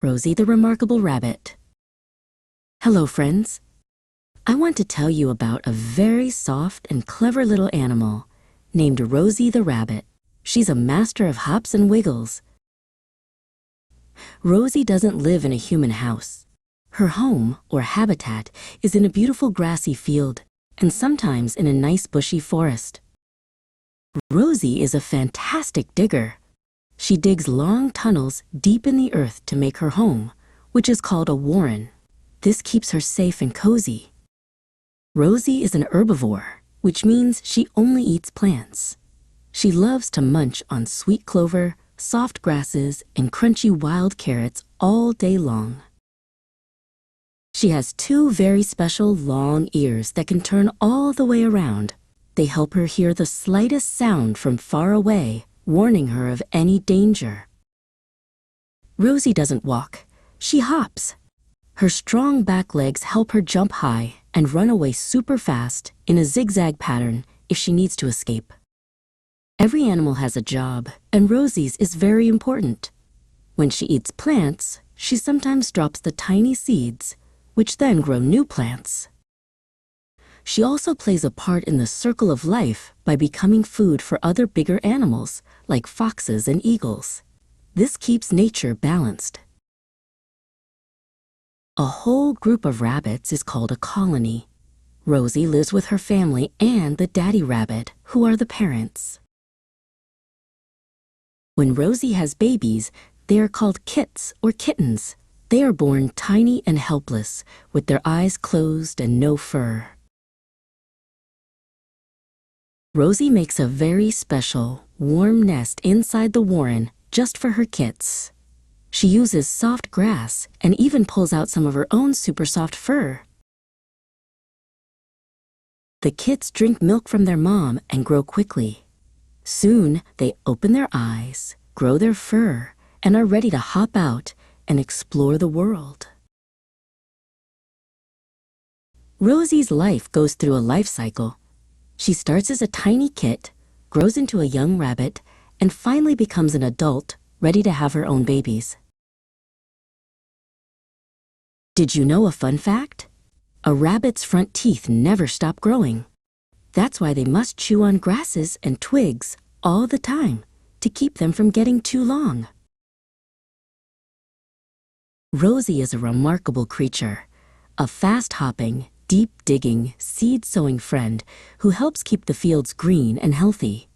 Rosie the Remarkable Rabbit. Hello, friends. I want to tell you about a very soft and clever little animal named Rosie the Rabbit. She's a master of hops and wiggles. Rosie doesn't live in a human house. Her home, or habitat, is in a beautiful grassy field and sometimes in a nice bushy forest. Rosie is a fantastic digger. She digs long tunnels deep in the earth to make her home, which is called a warren. This keeps her safe and cozy. Rosie is an herbivore, which means she only eats plants. She loves to munch on sweet clover, soft grasses, and crunchy wild carrots all day long. She has two very special long ears that can turn all the way around. They help her hear the slightest sound from far away, warning her of any danger. Rosie doesn't walk, she hops. Her strong back legs help her jump high and run away super fast in a zigzag pattern if she needs to escape. Every animal has a job, and Rosie's is very important. When she eats plants, she sometimes drops the tiny seeds, which then grow new plants. She also plays a part in the circle of life by becoming food for other bigger animals, like foxes and eagles. This keeps nature balanced. A whole group of rabbits is called a colony. Rosie lives with her family and the daddy rabbit, who are the parents. When Rosie has babies, they are called kits or kittens. They are born tiny and helpless, with their eyes closed and no fur. Rosie makes a very special, warm nest inside the warren just for her kits. She uses soft grass and even pulls out some of her own super soft fur. The kits drink milk from their mom and grow quickly. Soon, they open their eyes, grow their fur, and are ready to hop out and explore the world. Rosie's life goes through a life cycle. She starts as a tiny kit, grows into a young rabbit, and finally becomes an adult, ready to have her own babies. Did you know a fun fact? A rabbit's front teeth never stop growing. That's why they must chew on grasses and twigs all the time to keep them from getting too long. Rosie is a remarkable creature, a fast-hopping, deep-digging, seed-sowing friend who helps keep the fields green and healthy.